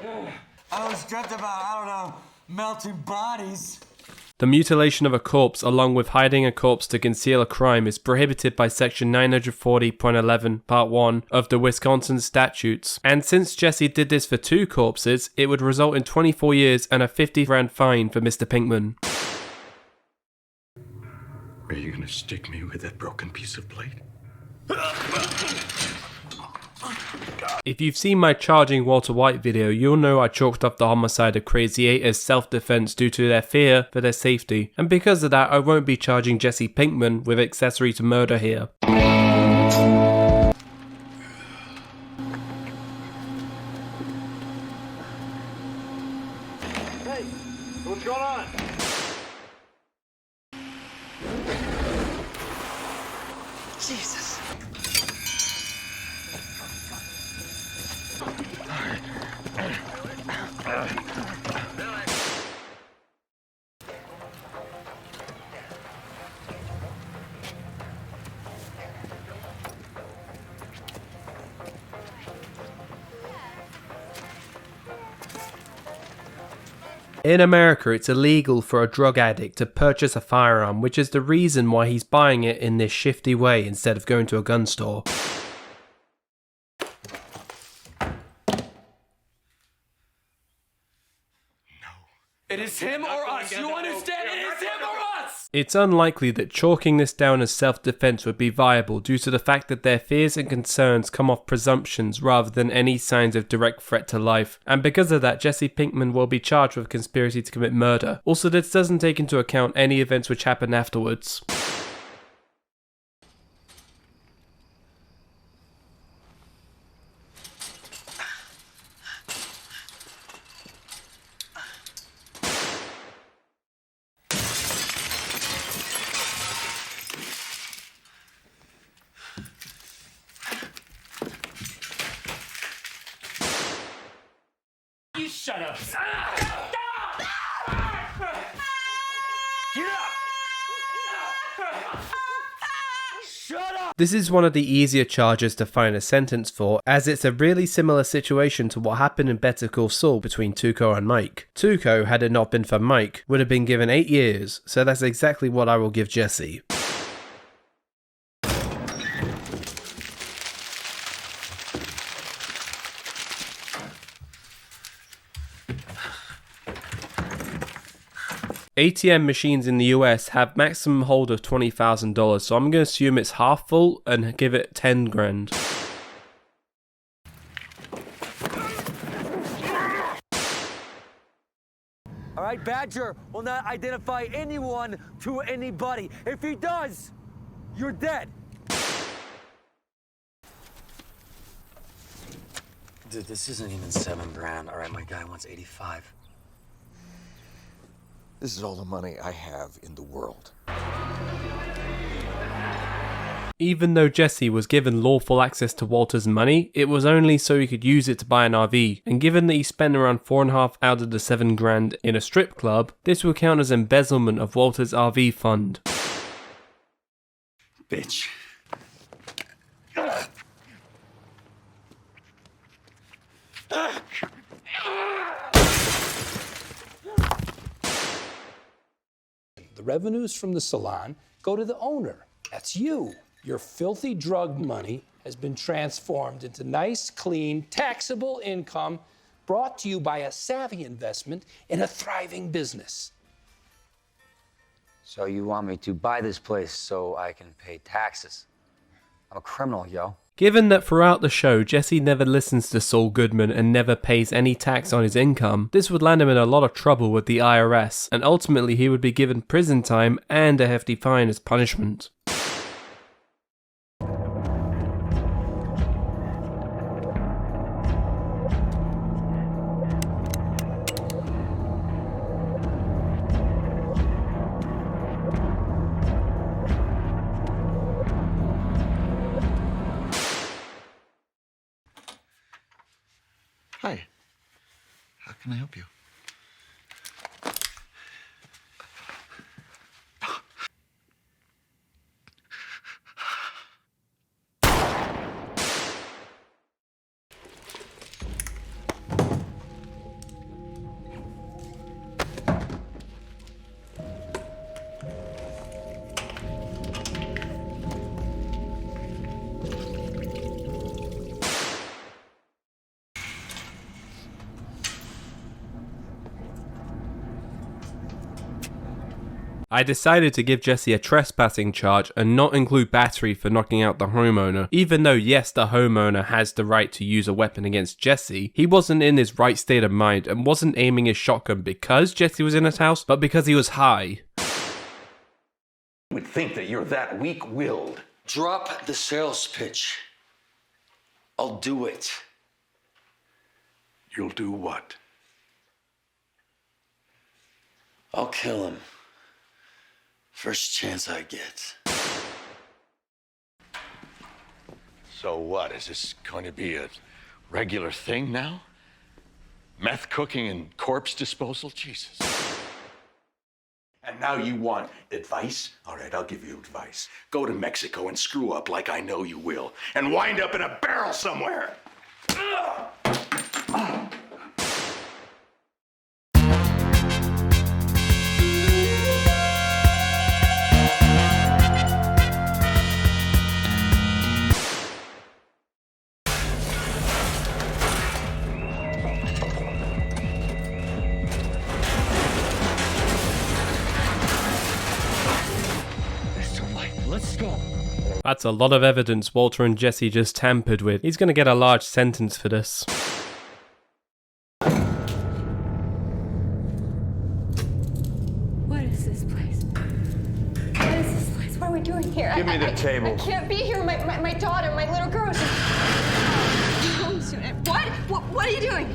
I always dreamt about, I don't know, melting bodies. The mutilation of a corpse along with hiding a corpse to conceal a crime is prohibited by section 940.11 part 1 of the Wisconsin statutes, and since Jesse did this for 2 corpses, it would result in 24 years and a $50,000 fine for Mr. Pinkman. Are you gonna stick me with that broken piece of plate? If you've seen my charging Walter White video, you'll know I chalked up the homicide of Crazy 8 as self-defense due to their fear for their safety, and because of that I won't be charging Jesse Pinkman with accessory to murder here. Hey, what's going on? Jesus. In America, it's illegal for a drug addict to purchase a firearm, which is the reason why he's buying it in this shifty way instead of going to a gun store. It is him or us. You understand? It is him or us. It's unlikely that chalking this down as self-defense would be viable due to the fact that their fears and concerns come off presumptions rather than any signs of direct threat to life, and because of that Jesse Pinkman will be charged with conspiracy to commit murder. Also, this doesn't take into account any events which happen afterwards. You shut up. This is one of the easier charges to find a sentence for, as it's a really similar situation to what happened in Better Call Saul between Tuco and Mike. Tuco, had it not been for Mike, would have been given 8 years, so that's exactly what I will give Jesse. ATM machines in the US have maximum hold of $20,000, so I'm going to assume it's half full and give it 10 grand. All right, Badger will not identify anyone to anybody. If he does, you're dead. Dude, this isn't even 7 grand. All right, my guy wants 85. This is all the money I have in the world. Even though Jesse was given lawful access to Walter's money, it was only so he could use it to buy an RV, and given that he spent around 4.5 out of the 7 grand in a strip club, this will count as embezzlement of Walter's RV fund. Bitch. The revenues from the salon go to the owner. That's you. Your filthy drug money has been transformed into nice, clean, taxable income brought to you by a savvy investment in a thriving business. So you want me to buy this place so I can pay taxes? I'm a criminal, yo. Given that throughout the show Jesse never listens to Saul Goodman and never pays any tax on his income, this would land him in a lot of trouble with the IRS, and ultimately he would be given prison time and a hefty fine as punishment. Hi. How can I help you? I decided to give Jesse a trespassing charge and not include battery for knocking out the homeowner. Even though yes, the homeowner has the right to use a weapon against Jesse, he wasn't in his right state of mind and wasn't aiming his shotgun because Jesse was in his house, but because he was high. You would think that you're that weak-willed. Drop the sales pitch. I'll do it. You'll do what? I'll kill him. First chance I get. So what, is this going to be a regular thing now? Meth cooking and corpse disposal? Jesus. And now you want advice? All right, I'll give you advice. Go to Mexico and screw up like I know you will, and wind up in a barrel somewhere. Let's go. That's a lot of evidence Walter and Jesse just tampered with. He's gonna get a large sentence for this. What is this place? What is this place? What are we doing here? Give me the table. I can't be here. My daughter, my little girl. What are you doing?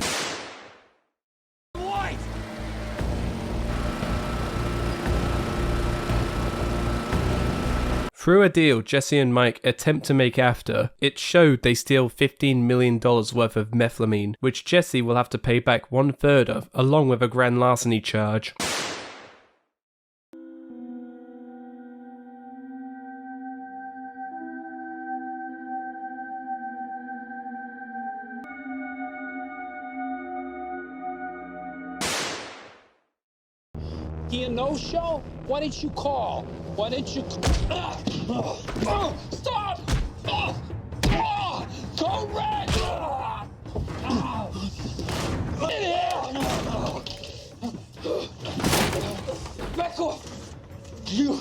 Through a deal Jesse and Mike attempt to make after, it showed they steal $15 million worth of methamphetamine, which Jesse will have to pay back 1/3 of, along with a grand larceny charge. He a no-show? Why didn't you call? Why didn't you... Stop! Go red! In here! Back off! You...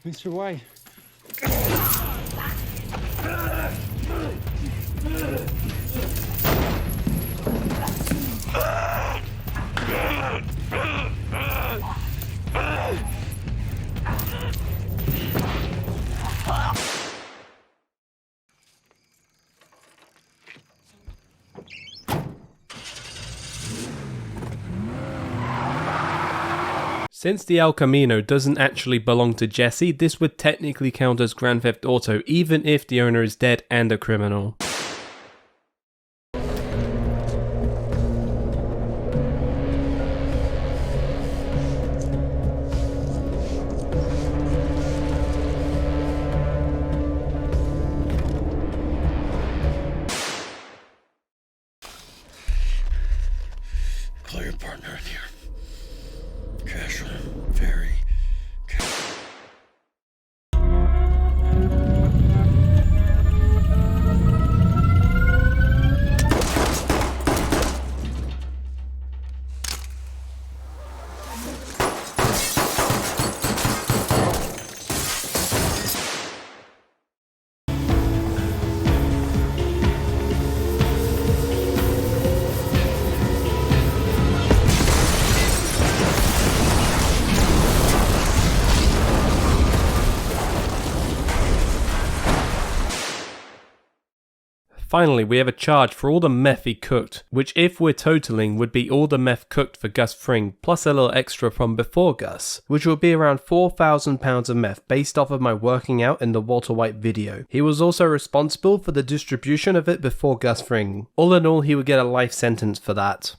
Mr. White. Since the El Camino doesn't actually belong to Jesse, this would technically count as Grand Theft Auto even if the owner is dead and a criminal. Call your partner in here. Casual, very casual. Finally, we have a charge for all the meth he cooked, which if we're totaling would be all the meth cooked for Gus Fring, plus a little extra from before Gus, which would be around 4,000 pounds of meth based off of my working out in the Walter White video. He was also responsible for the distribution of it before Gus Fring. All in all, he would get a life sentence for that.